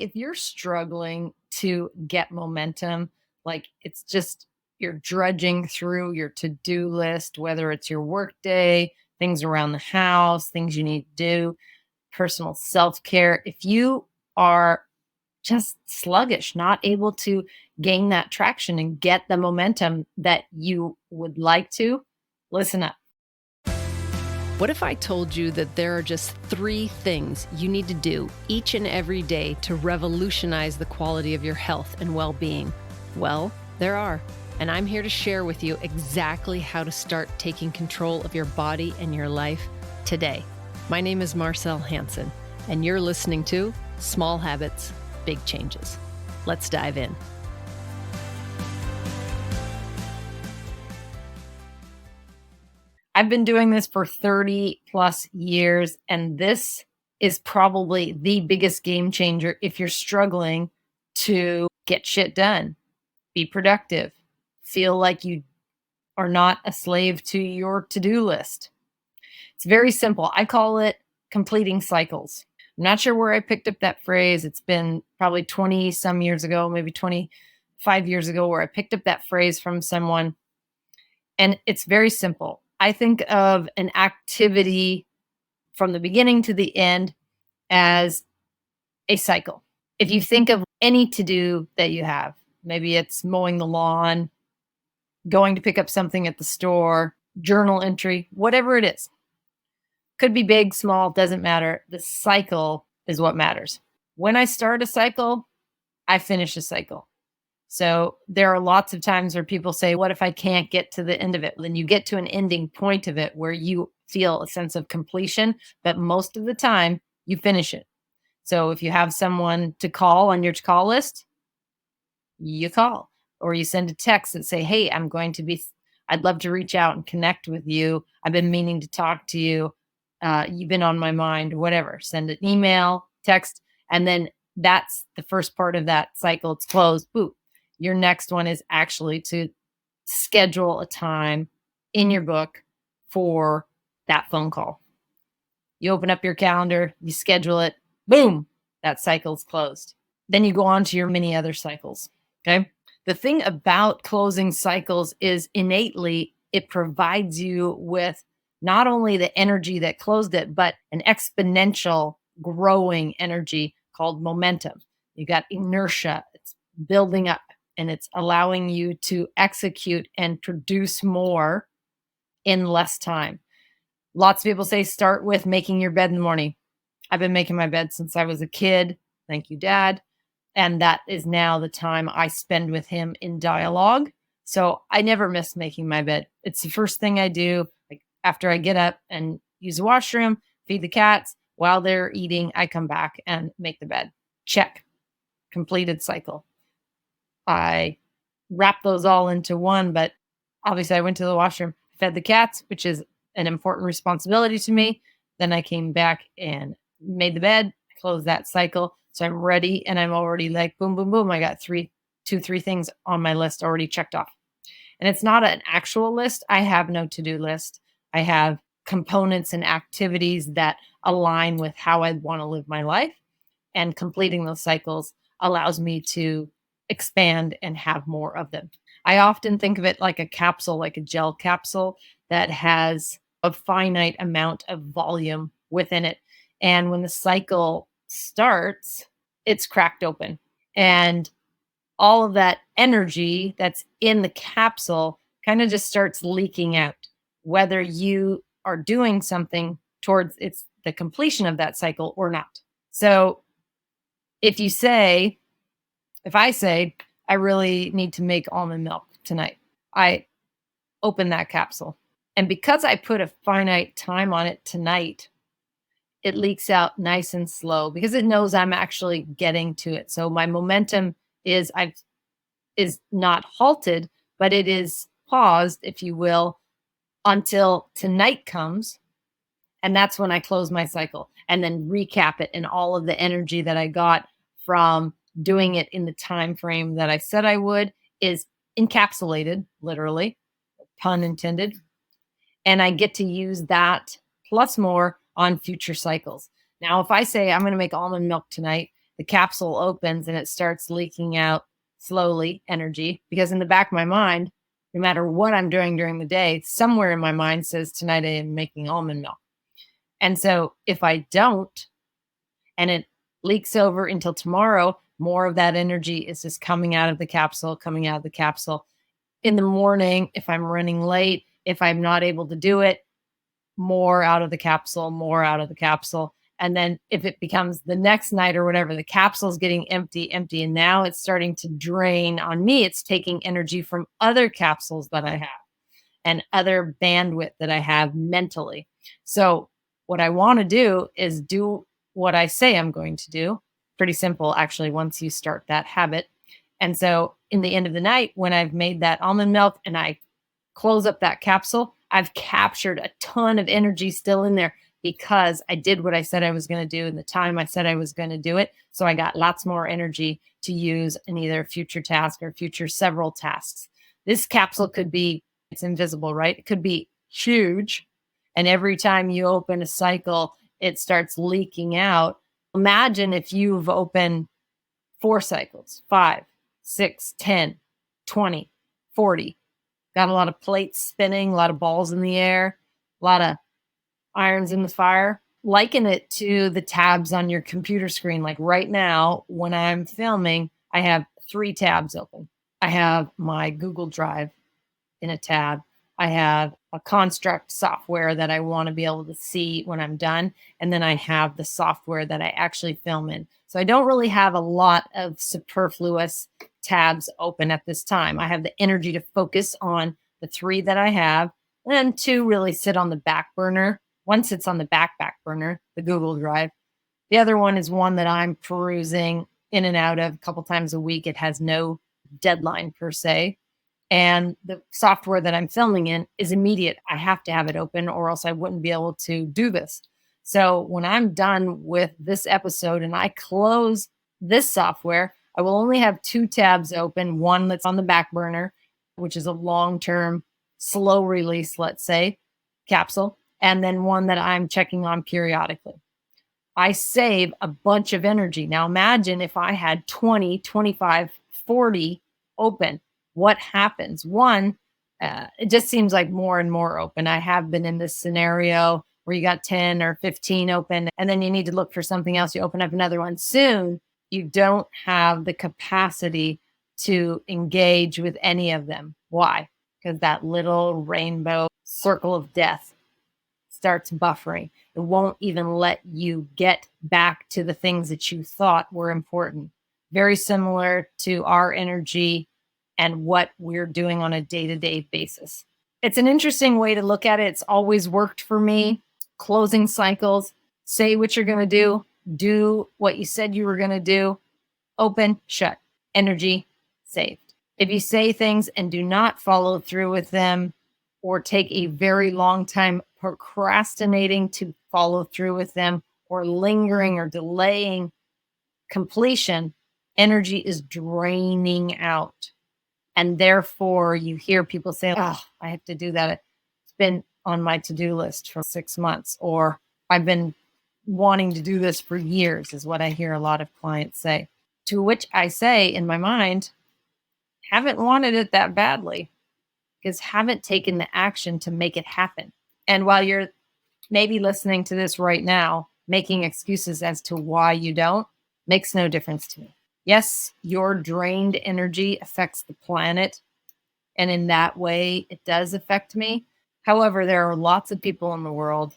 if you're struggling to get momentum, like it's just you're drudging through your to-do list, whether it's your work day, things around the house, things you need to do, personal self-care. If you are just sluggish, not able to gain that traction and get the momentum that you would like to, listen up. What if I told you that there are just 3 things you need to do each and every day to revolutionize the quality of your health and well-being? Well, there are, and I'm here to share with you exactly how to start taking control of your body and your life today. My name is Marcell Hanson, and you're listening to Small Habits, Big Changes. Let's dive in. I've been doing this for 30 plus years, and this is probably the biggest game changer if you're struggling to get shit done, be productive, feel like you are not a slave to your to-do list. It's very simple. I call it completing cycles. I'm not sure where I picked up that phrase. It's been probably 20 some years ago, maybe 25 years ago, where I picked up that phrase from someone. And it's very simple. I think of an activity from the beginning to the end as a cycle. If you think of any to-do that you have, maybe it's mowing the lawn, going to pick up something at the store, journal entry, whatever it is. Could be big, small, doesn't matter. The cycle is what matters. When I start a cycle, I finish a cycle. So there are lots of times where people say, what if I can't get to the end of it? Then you get to an ending point of it where you feel a sense of completion, but most of the time you finish it. So if you have someone to call on your call list, you call, or you send a text and say, hey, I'd love to reach out and connect with you. I've been meaning to talk to you. You've been on my mind, whatever. Send an email, text, and then that's the first part of that cycle. It's closed. Boop. Your next one is actually to schedule a time in your book for that phone call. You open up your calendar, you schedule it, boom, that cycle's closed. Then you go on to your many other cycles, okay? The thing about closing cycles is innately it provides you with not only the energy that closed it, but an exponential growing energy called momentum. You got inertia, it's building up. And it's allowing you to execute and produce more in less time. Lots of people say start with making your bed in the morning. I've been making my bed since I was a kid. Thank you, Dad. And that is now the time I spend with him in dialogue. So I never miss making my bed. It's the first thing I do. Like after I get up and use the washroom, feed the cats, while they're eating, I come back and make the bed. Check. Completed cycle. I wrap those all into one, but obviously I went to the washroom, fed the cats, which is an important responsibility to me. Then I came back and made the bed, closed that cycle. So I'm ready and I'm already like, boom, boom, boom. I got three things on my list already checked off. And it's not an actual list. I have no to-do list. I have components and activities that align with how I want to live my life. And completing those cycles allows me to expand and have more of them. I often think of it like a capsule, like a gel capsule that has a finite amount of volume within it. And when the cycle starts, it's cracked open. And all of that energy that's in the capsule kind of just starts leaking out, whether you are doing something towards the completion of that cycle or not. So if I say, I really need to make almond milk tonight, I open that capsule. And because I put a finite time on it tonight, it leaks out nice and slow because it knows I'm actually getting to it. So my momentum is not halted, but it is paused, if you will, until tonight comes. And that's when I close my cycle and then recap it, and all of the energy that I got from doing it in the time frame that I said I would is encapsulated, literally, pun intended. And I get to use that plus more on future cycles. Now, if I say I'm going to make almond milk tonight the capsule opens and it starts leaking out slowly energy, because in the back of my mind, no matter what I'm doing during the day, somewhere in my mind says tonight I am making almond milk. And so if I don't, and it leaks over until tomorrow, more of that energy is just coming out of the capsule, coming out of the capsule. In the morning, if I'm running late, if I'm not able to do it, more out of the capsule, more out of the capsule. And then if it becomes the next night or whatever, the capsule's getting empty, empty. And now it's starting to drain on me. It's taking energy from other capsules that I have and other bandwidth that I have mentally. So what I want to do is do what I say I'm going to do. Pretty simple, actually, once you start that habit. And so in the end of the night, when I've made that almond milk and I close up that capsule, I've captured a ton of energy still in there because I did what I said I was going to do in the time I said I was going to do it. So I got lots more energy to use in either a future task or future several tasks. This capsule could be, it's invisible, right? It could be huge. And every time you open a cycle, it starts leaking out. Imagine if you've opened 4 cycles, 5, 6, 10, 20, 40. Got a lot of plates spinning, a lot of balls in the air, a lot of irons in the fire. Liken it to the tabs on your computer screen. Like right now, when I'm filming, I have 3 tabs open. I have my Google Drive in a tab. I have a construct software that I want to be able to see when I'm done. And then I have the software that I actually film in. So I don't really have a lot of superfluous tabs open at this time. I have the energy to focus on the 3 that I have, and 2 really sit on the back burner. One sits on the back burner, the Google Drive. The other one is one that I'm perusing in and out of a couple times a week. It has no deadline per se. And the software that I'm filming in is immediate. I have to have it open or else I wouldn't be able to do this. So when I'm done with this episode and I close this software, I will only have 2 tabs open, one that's on the back burner, which is a long-term, slow release, let's say, capsule, and then one that I'm checking on periodically. I save a bunch of energy. Now imagine if I had 20, 25, 40 open. What happens? One, it just seems like more and more open. I have been in this scenario where you got 10 or 15 open, and then you need to look for something else. You open up another one. Soon, you don't have the capacity to engage with any of them. Why? Because that little rainbow circle of death starts buffering. It won't even let you get back to the things that you thought were important. Very similar to our energy and what we're doing on a day-to-day basis. It's an interesting way to look at it. It's always worked for me. Closing cycles, say what you're going to do what you said you were going to do, open, shut, energy saved. If you say things and do not follow through with them or take a very long time procrastinating to follow through with them or lingering or delaying completion, energy is draining out. And therefore, you hear people say, oh, I have to do that. It's been on my to-do list for 6 months, or I've been wanting to do this for years, is what I hear a lot of clients say. To which I say in my mind, haven't wanted it that badly because haven't taken the action to make it happen. And while you're maybe listening to this right now, making excuses as to why you don't, makes no difference to me. Yes, your drained energy affects the planet, and in that way, it does affect me. However, there are lots of people in the world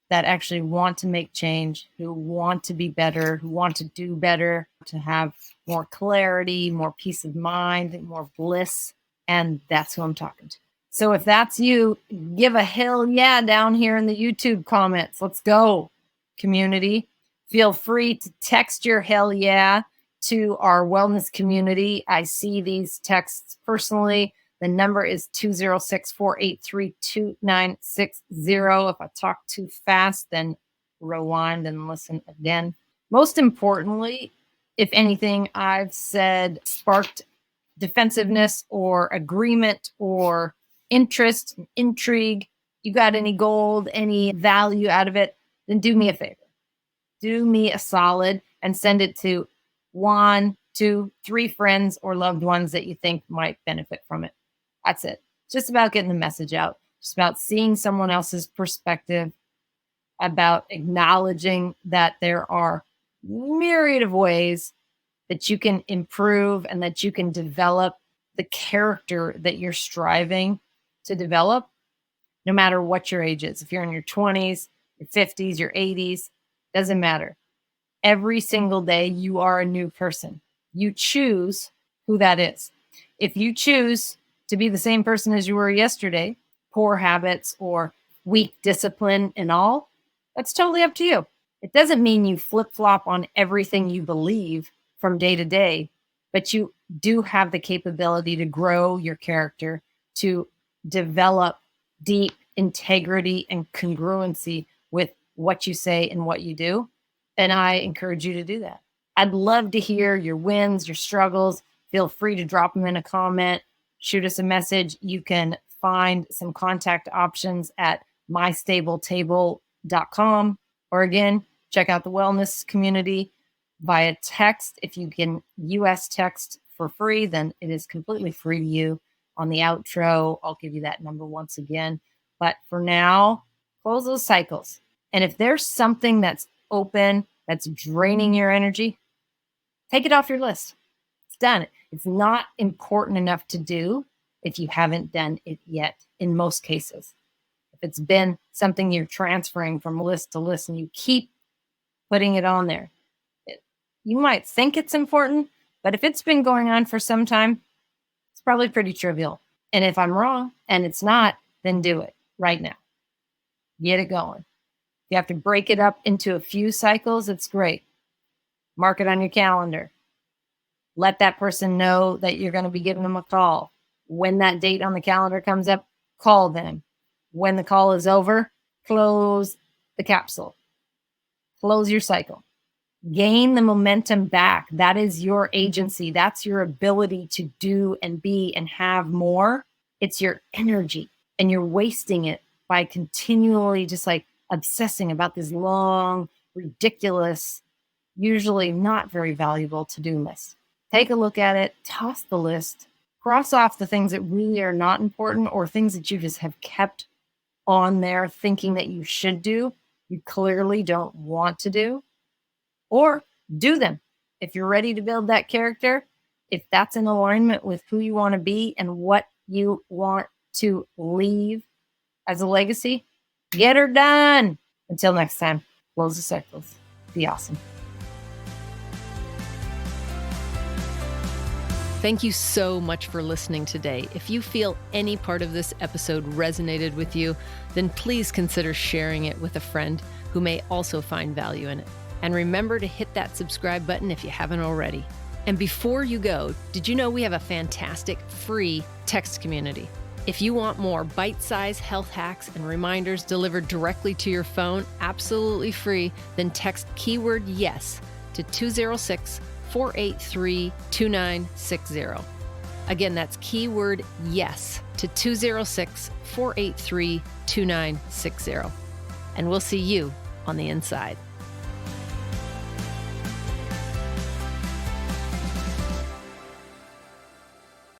that actually want to make change, who want to be better, who want to do better, to have more clarity, more peace of mind, more bliss, and that's who I'm talking to. So if that's you, give a hell yeah down here in the YouTube comments. Let's go, community. Feel free to text your hell yeah to our wellness community. I see these texts personally. The number is 206-483-2960. If I talk too fast, then rewind and listen again. Most importantly, if anything I've said sparked defensiveness or agreement or interest, intrigue, you got any gold, any value out of it, then do me a favor. Do me a solid and send it to 1, 2, 3 friends or loved ones that you think might benefit from it. That's it. It's just about getting the message out. Just about seeing someone else's perspective, about acknowledging that there are myriad of ways that you can improve and that you can develop the character that you're striving to develop, no matter what your age is. If you're in your 20s, your 50s, your 80s, doesn't matter. Every single day, you are a new person. You choose who that is. If you choose to be the same person as you were yesterday, poor habits or weak discipline and all, that's totally up to you. It doesn't mean you flip-flop on everything you believe from day to day, but you do have the capability to grow your character, to develop deep integrity and congruency with what you say and what you do. And I encourage you to do that. I'd love to hear your wins, your struggles. Feel free to drop them in a comment, shoot us a message. You can find some contact options at mystablетable.com. Or again, check out the wellness community via text. If you can US text for free, then it is completely free to you. On the outro, I'll give you that number once again. But for now, close those cycles. And if there's something that's open, that's draining your energy, take it off your list. It's done. It's not important enough to do if you haven't done it yet, in most cases. If it's been something you're transferring from list to list and you keep putting it on there, you might think it's important, but if it's been going on for some time, it's probably pretty trivial. And if I'm wrong and it's not, then do it right now. Get it going. If you have to break it up into a few cycles, it's great. Mark it on your calendar. Let that person know that you're going to be giving them a call. When that date on the calendar comes up, call them. When the call is over, close the capsule. Close your cycle. Gain the momentum back. That is your agency. That's your ability to do and be and have more. It's your energy, and you're wasting it by continually just like obsessing about this long, ridiculous, usually not very valuable to-do list. Take a look at it, toss the list, cross off the things that really are not important or things that you just have kept on there thinking that you should do, you clearly don't want to do. Or do them. If you're ready to build that character, if that's in alignment with who you want to be and what you want to leave as a legacy, get her done. Until next time, close the cycles. Be awesome. Thank you so much for listening today. If you feel any part of this episode resonated with you, then please consider sharing it with a friend who may also find value in it. And remember to hit that subscribe button if you haven't already. And before you go, did you know we have a fantastic free text community? If you want more bite-sized health hacks and reminders delivered directly to your phone, absolutely free, then text keyword YES to 206-483-2960. Again, that's keyword YES to 206-483-2960. And we'll see you on the inside.